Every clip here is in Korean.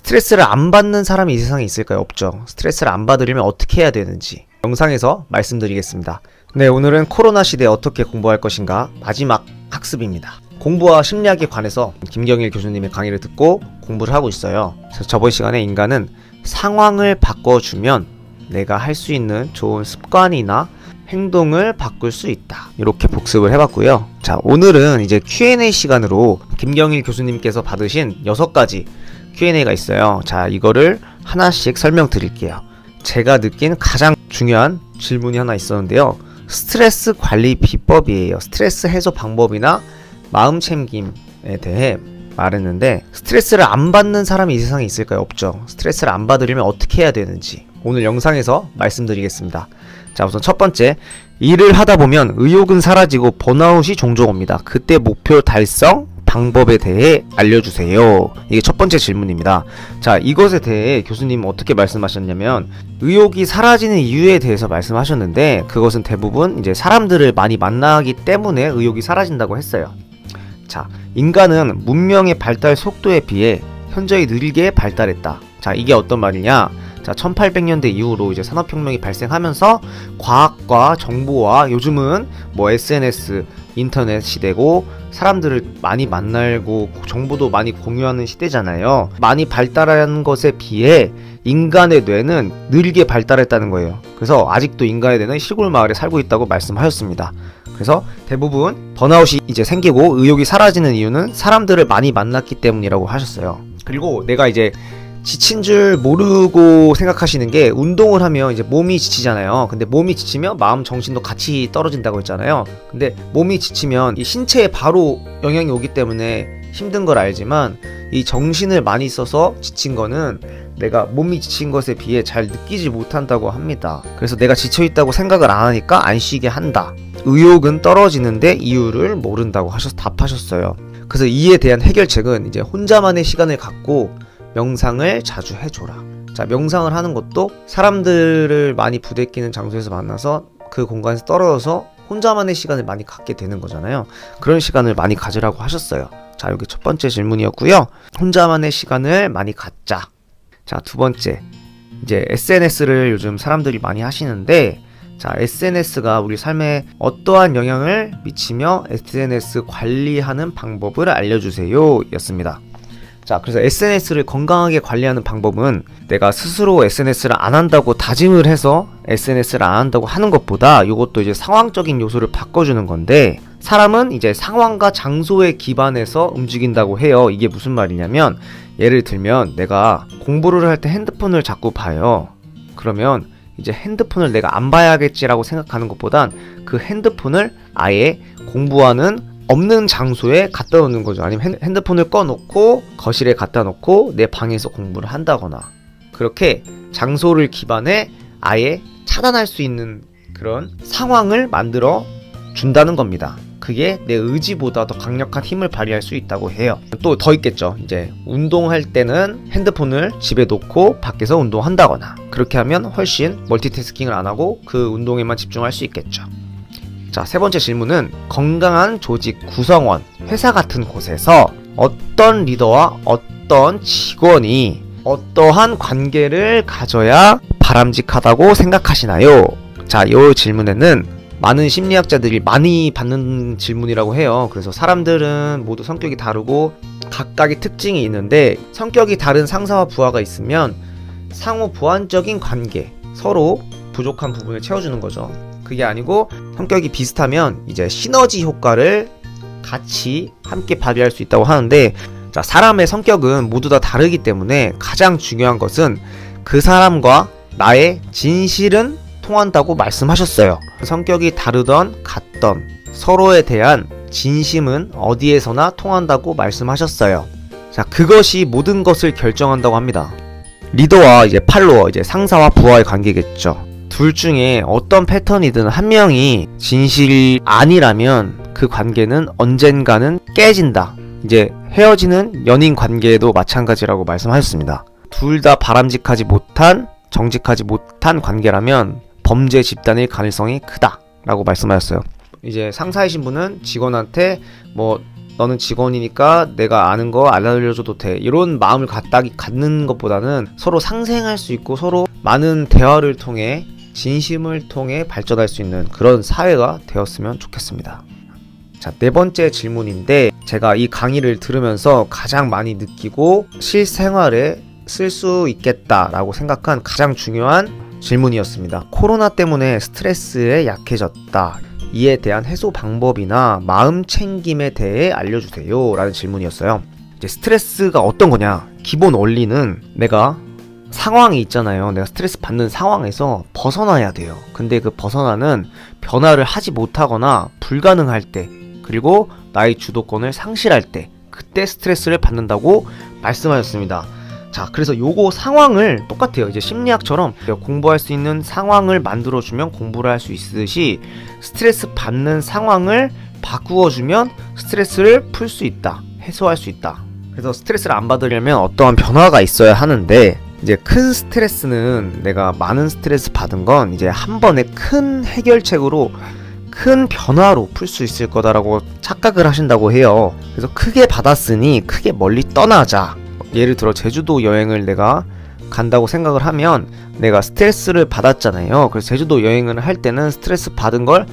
스트레스를 안 받는 사람이 이 세상에 있을까요? 없죠. 스트레스를 안 받으려면 어떻게 해야 되는지 영상에서 말씀드리겠습니다. 네, 오늘은 코로나 시대에 어떻게 공부할 것인가 마지막 학습입니다. 공부와 심리학에 관해서 김경일 교수님의 강의를 듣고 공부를 하고 있어요. 그래서 저번 시간에 인간은 상황을 바꿔주면 내가 할 수 있는 좋은 습관이나 행동을 바꿀 수 있다, 이렇게 복습을 해봤고요. 자, 오늘은 이제 Q&A 시간으로 김경일 교수님께서 받으신 6가지 Q&A가 있어요. 자, 이거를 하나씩 설명드릴게요. 제가 느낀 가장 중요한 질문이 하나 있었는데요. 스트레스 관리 비법이에요. 스트레스 해소 방법이나 마음 챙김에 대해 말했는데, 스트레스를 안 받는 사람이 이 세상에 있을까요? 없죠. 스트레스를 안 받으려면 어떻게 해야 되는지 오늘 영상에서 말씀드리겠습니다. 자, 우선 첫 번째, 일을 하다 보면 의욕은 사라지고 번아웃이 종종 옵니다. 그때 목표 달성 방법에 대해 알려주세요. 이게 첫 번째 질문입니다. 자, 이것에 대해 교수님은 어떻게 말씀하셨냐면, 의욕이 사라지는 이유에 대해서 말씀하셨는데, 그것은 대부분 이제 사람들을 많이 만나기 때문에 의욕이 사라진다고 했어요. 자, 인간은 문명의 발달 속도에 비해 현저히 느리게 발달했다. 자, 이게 어떤 말이냐? 자, 1800년대 이후로 이제 산업혁명이 발생하면서 과학과 정보와 요즘은 뭐 SNS, 인터넷 시대고 사람들을 많이 만나고 정보도 많이 공유하는 시대잖아요. 많이 발달한 것에 비해 인간의 뇌는 느리게 발달했다는 거예요. 그래서 아직도 인간의 뇌는 시골 마을에 살고 있다고 말씀하셨습니다. 그래서 대부분 번아웃이 이제 생기고 의욕이 사라지는 이유는 사람들을 많이 만났기 때문이라고 하셨어요. 그리고 내가 이제 지친 줄 모르고 생각하시는 게, 운동을 하면 이제 몸이 지치잖아요. 근데 몸이 지치면 마음 정신도 같이 떨어진다고 했잖아요. 근데 몸이 지치면 이 신체에 바로 영향이 오기 때문에 힘든 걸 알지만, 이 정신을 많이 써서 지친 거는 내가 몸이 지친 것에 비해 잘 느끼지 못한다고 합니다. 그래서 내가 지쳐있다고 생각을 안 하니까 안 쉬게 한다. 의욕은 떨어지는데 이유를 모른다고 답하셨어요. 그래서 이에 대한 해결책은 이제 혼자만의 시간을 갖고 명상을 자주 해줘라. 자, 명상을 하는 것도 사람들을 많이 부대끼는 장소에서 만나서 그 공간에서 떨어져서 혼자만의 시간을 많이 갖게 되는 거잖아요. 그런 시간을 많이 가지라고 하셨어요. 자, 여기 첫 번째 질문이었고요. 혼자만의 시간을 많이 갖자. 자, 두 번째, 이제 SNS를 요즘 사람들이 많이 하시는데, 자, SNS가 우리 삶에 어떠한 영향을 미치며 SNS 관리하는 방법을 알려주세요 였습니다. 자, 그래서 SNS를 건강하게 관리하는 방법은 내가 스스로 SNS를 안 한다고 다짐을 해서 SNS를 안 한다고 하는 것보다, 이것도 이제 상황적인 요소를 바꿔주는 건데, 사람은 이제 상황과 장소에 기반해서 움직인다고 해요. 이게 무슨 말이냐면, 예를 들면 내가 공부를 할 때 핸드폰을 자꾸 봐요. 그러면 이제 핸드폰을 내가 안 봐야겠지라고 생각하는 것보단 그 핸드폰을 아예 공부하는 없는 장소에 갖다 놓는 거죠. 아니면 핸드폰을 꺼놓고 거실에 갖다 놓고 내 방에서 공부를 한다거나, 그렇게 장소를 기반해 아예 차단할 수 있는 그런 상황을 만들어 준다는 겁니다. 그게 내 의지보다 더 강력한 힘을 발휘할 수 있다고 해요. 또 더 있겠죠. 이제 운동할 때는 핸드폰을 집에 놓고 밖에서 운동한다거나, 그렇게 하면 훨씬 멀티태스킹을 안 하고 그 운동에만 집중할 수 있겠죠. 자, 세 번째 질문은, 건강한 조직 구성원, 회사 같은 곳에서 어떤 리더와 어떤 직원이 어떠한 관계를 가져야 바람직하다고 생각하시나요? 자, 이 질문에는 많은 심리학자들이 많이 받는 질문이라고 해요. 그래서 사람들은 모두 성격이 다르고 각각의 특징이 있는데, 성격이 다른 상사와 부하가 있으면 상호 보완적인 관계, 서로 부족한 부분을 채워주는 거죠. 그게 아니고 성격이 비슷하면 이제 시너지 효과를 같이 함께 발휘할 수 있다고 하는데, 자, 사람의 성격은 모두 다 다르기 때문에 가장 중요한 것은 그 사람과 나의 진실은 통한다고 말씀하셨어요. 성격이 다르던 같던 서로에 대한 진심은 어디에서나 통한다고 말씀하셨어요. 자, 그것이 모든 것을 결정한다고 합니다. 리더와 이제 팔로워, 이제 상사와 부하의 관계겠죠. 둘 중에 어떤 패턴이든 한 명이 진실이 아니라면 그 관계는 언젠가는 깨진다. 이제 헤어지는 연인 관계도 마찬가지라고 말씀하셨습니다. 둘 다 바람직하지 못한, 정직하지 못한 관계라면 범죄 집단일 가능성이 크다 라고 말씀하셨어요. 이제 상사이신 분은 직원한테 뭐 너는 직원이니까 내가 아는 거 알려줘도 돼. 이런 마음을 갖는 것보다는 서로 상생할 수 있고 서로 많은 대화를 통해 진심을 통해 발전할 수 있는 그런 사회가 되었으면 좋겠습니다. 자, 네 번째 질문인데 제가 이 강의를 들으면서 가장 많이 느끼고 실생활에 쓸 수 있겠다라고 생각한 가장 중요한 질문이었습니다. 코로나 때문에 스트레스에 약해졌다. 이에 대한 해소 방법이나 마음 챙김에 대해 알려주세요 라는 질문이었어요. 이제 스트레스가 어떤 거냐, 기본 원리는 내가 상황이 있잖아요. 내가 스트레스 받는 상황에서 벗어나야 돼요. 근데 그 벗어나는 변화를 하지 못하거나 불가능할 때, 그리고 나의 주도권을 상실할 때, 그때 스트레스를 받는다고 말씀하셨습니다. 자, 그래서 요거 상황을 똑같아요. 이제 심리학처럼 공부할 수 있는 상황을 만들어주면 공부를 할 수 있듯이 스트레스 받는 상황을 바꾸어주면 스트레스를 풀 수 있다, 해소할 수 있다. 그래서 스트레스를 안 받으려면 어떠한 변화가 있어야 하는데, 이제 큰 스트레스는, 내가 많은 스트레스 받은 건 이제 한 번에 큰 해결책으로, 큰 변화로 풀 수 있을 거다라고 착각을 하신다고 해요. 그래서 크게 받았으니 크게 멀리 떠나자. 예를 들어 제주도 여행을 내가 간다고 생각을 하면, 내가 스트레스를 받았잖아요. 그래서 제주도 여행을 할 때는 스트레스 받은 걸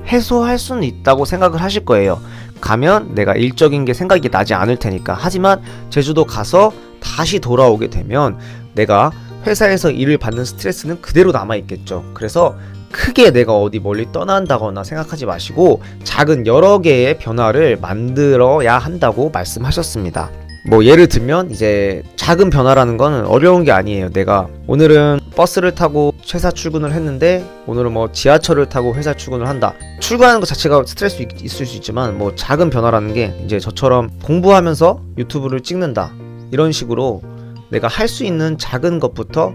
해소할 수는 있다고 생각을 하실 거예요. 가면 내가 일적인 게 생각이 나지 않을 테니까. 하지만 제주도 가서 다시 돌아오게 되면 내가 회사에서 일을 받는 스트레스는 그대로 남아있겠죠. 그래서 크게 내가 어디 멀리 떠난다거나 생각하지 마시고 작은 여러 개의 변화를 만들어야 한다고 말씀하셨습니다. 뭐 예를 들면 이제 작은 변화라는 거는 어려운 게 아니에요. 내가 오늘은 버스를 타고 회사 출근을 했는데 오늘은 뭐 지하철을 타고 회사 출근을 한다. 출근하는 것 자체가 스트레스 있을 수 있지만, 뭐 작은 변화라는 게 이제 저처럼 공부하면서 유튜브를 찍는다, 이런 식으로 내가 할 수 있는 작은 것부터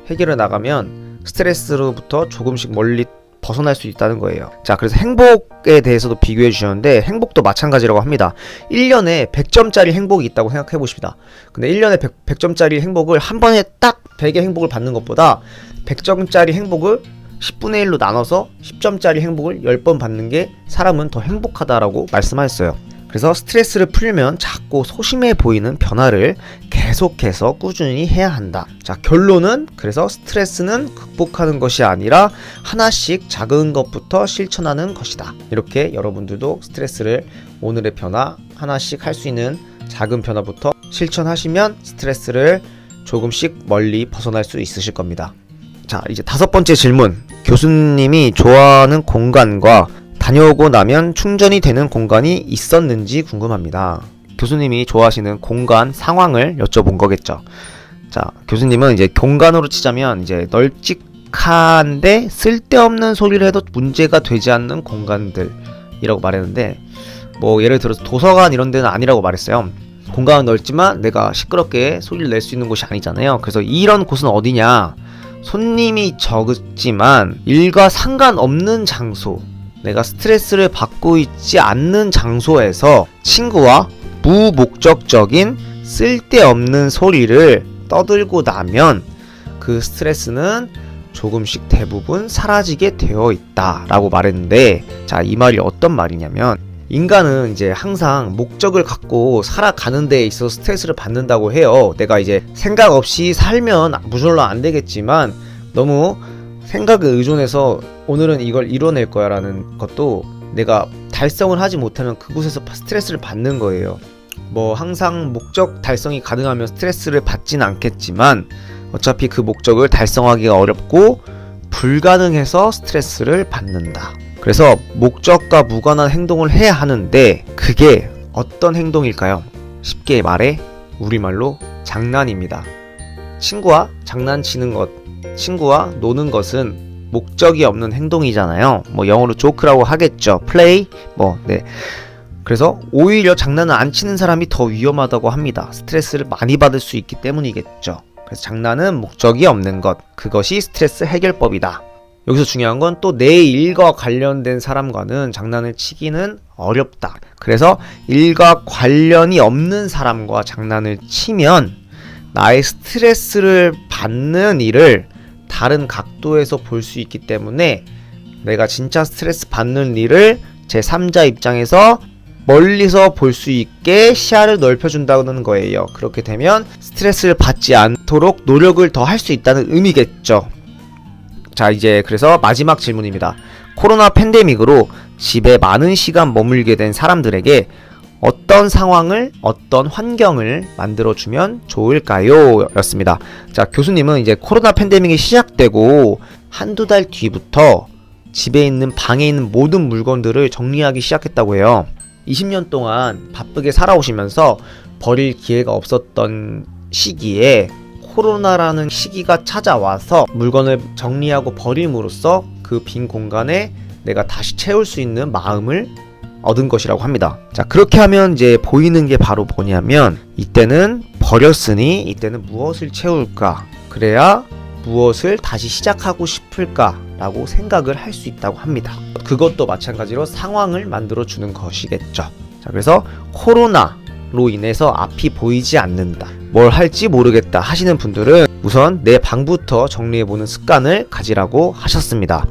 해결해 나가면 스트레스로부터 조금씩 멀리 벗어날 수 있다는 거예요. 자, 그래서 행복에 대해서도 비교해 주셨는데 행복도 마찬가지라고 합니다. 1년에 100점짜리 행복이 있다고 생각해 보십니다. 근데 1년에 100점짜리 행복을 한 번에 딱 100의 행복을 받는 것보다 100점짜리 행복을 10분의 1로 나눠서 10점짜리 행복을 10번 받는 게 사람은 더 행복하다라고 말씀하셨어요. 그래서 스트레스를 풀면 작고 소심해 보이는 변화를 계속해서 꾸준히 해야 한다. 자, 결론은 그래서 스트레스는 극복하는 것이 아니라 하나씩 작은 것부터 실천하는 것이다. 이렇게 여러분들도 스트레스를, 오늘의 변화 하나씩 할 수 있는 작은 변화부터 실천하시면 스트레스를 조금씩 멀리 벗어날 수 있으실 겁니다. 자, 이제 다섯 번째 질문. 교수님이 좋아하는 공간과 다녀오고 나면 충전이 되는 공간이 있었는지 궁금합니다. 교수님이 좋아하시는 공간, 상황을 여쭤본 거겠죠. 자, 교수님은 이제 공간으로 치자면 이제 널찍한데 쓸데없는 소리를 해도 문제가 되지 않는 공간들이라고 말했는데, 뭐 예를 들어서 도서관 이런 데는 아니라고 말했어요. 공간은 넓지만 내가 시끄럽게 소리를 낼 수 있는 곳이 아니잖아요. 그래서 이런 곳은 어디냐? 손님이 적지만 일과 상관없는 장소, 내가 스트레스를 받고 있지 않는 장소에서 친구와 무목적적인 쓸데없는 소리를 떠들고 나면 그 스트레스는 조금씩 대부분 사라지게 되어 있다 라고 말했는데, 자, 이 말이 어떤 말이냐면, 인간은 이제 항상 목적을 갖고 살아가는 데에 있어서 스트레스를 받는다고 해요. 내가 이제 생각 없이 살면 물론 안 되겠지만, 너무 생각에 의존해서 오늘은 이걸 이뤄낼 거야 라는 것도 내가 달성을 하지 못하면 그곳에서 스트레스를 받는 거예요. 뭐 항상 목적 달성이 가능하면 스트레스를 받진 않겠지만 어차피 그 목적을 달성하기가 어렵고 불가능해서 스트레스를 받는다. 그래서 목적과 무관한 행동을 해야 하는데 그게 어떤 행동일까요? 쉽게 말해 우리말로 장난입니다. 친구와 장난치는 것, 친구와 노는 것은 목적이 없는 행동이잖아요. 뭐 영어로 조크라고 하겠죠. 플레이, 네. 그래서 오히려 장난을 안 치는 사람이 더 위험하다고 합니다. 스트레스를 많이 받을 수 있기 때문이겠죠. 그래서 장난은 목적이 없는 것, 그것이 스트레스 해결법이다. 여기서 중요한 건 또 내 일과 관련된 사람과는 장난을 치기는 어렵다. 그래서 일과 관련이 없는 사람과 장난을 치면 나의 스트레스를 받는 일을 다른 각도에서 볼 수 있기 때문에 내가 진짜 스트레스 받는 일을 제3자 입장에서 멀리서 볼 수 있게 시야를 넓혀준다는 거예요. 그렇게 되면 스트레스를 받지 않도록 노력을 더 할 수 있다는 의미겠죠. 자, 이제 그래서 마지막 질문입니다. 코로나 팬데믹으로 집에 많은 시간 머물게 된 사람들에게 어떤 상황을, 어떤 환경을 만들어주면 좋을까요? 였습니다. 자, 교수님은 이제 코로나 팬데믹이 시작되고 한두 달 뒤부터 집에 있는 방에 있는 모든 물건들을 정리하기 시작했다고 해요. 20년 동안 바쁘게 살아오시면서 버릴 기회가 없었던 시기에 코로나라는 시기가 찾아와서 물건을 정리하고 버림으로써 그 빈 공간에 내가 다시 채울 수 있는 마음을 얻은 것이라고 합니다. 자, 그렇게 하면 이제 보이는 게 바로 뭐냐면, 이때는 버렸으니 이때는 무엇을 채울까? 그래야 무엇을 다시 시작하고 싶을까? 라고 생각을 할 수 있다고 합니다. 그것도 마찬가지로 상황을 만들어 주는 것이겠죠. 자, 그래서 코로나로 인해서 앞이 보이지 않는다, 뭘 할지 모르겠다 하시는 분들은 우선 내 방부터 정리해보는 습관을 가지라고 하셨습니다.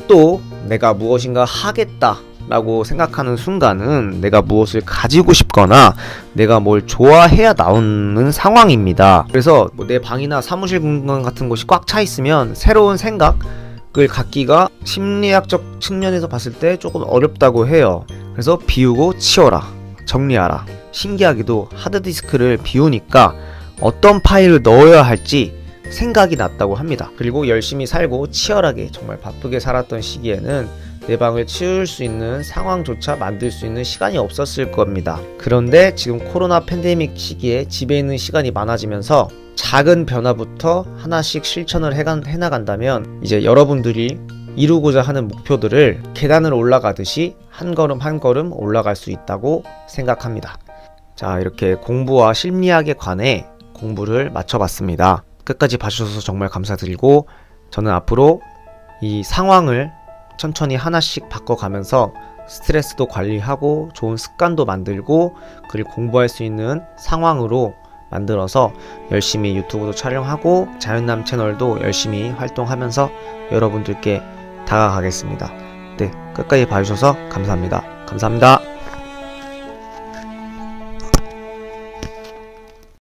또 내가 무엇인가 하겠다 라고 생각하는 순간은 내가 무엇을 가지고 싶거나 내가 뭘 좋아해야 나오는 상황입니다. 그래서 내 방이나 사무실 공간 같은 곳이 꽉 차 있으면 새로운 생각을 갖기가 심리학적 측면에서 봤을 때 조금 어렵다고 해요. 그래서 비우고 치워라, 정리하라. 신기하게도 하드디스크를 비우니까 어떤 파일을 넣어야 할지 생각이 났다고 합니다. 그리고 열심히 살고 치열하게 정말 바쁘게 살았던 시기에는 내 방을 치울 수 있는 상황조차 만들 수 있는 시간이 없었을 겁니다. 그런데 지금 코로나 팬데믹 시기에 집에 있는 시간이 많아지면서 작은 변화부터 하나씩 실천을 해나간다면 이제 여러분들이 이루고자 하는 목표들을 계단을 올라가듯이 한 걸음 한 걸음 올라갈 수 있다고 생각합니다. 자, 이렇게 공부와 심리학에 관해 공부를 마쳐봤습니다. 끝까지 봐주셔서 정말 감사드리고, 저는 앞으로 이 상황을 천천히 하나씩 바꿔가면서 스트레스도 관리하고 좋은 습관도 만들고 그리고 공부할 수 있는 상황으로 만들어서 열심히 유튜브도 촬영하고 자연남 채널도 열심히 활동하면서 여러분들께 다가가겠습니다. 네, 끝까지 봐주셔서 감사합니다. 감사합니다.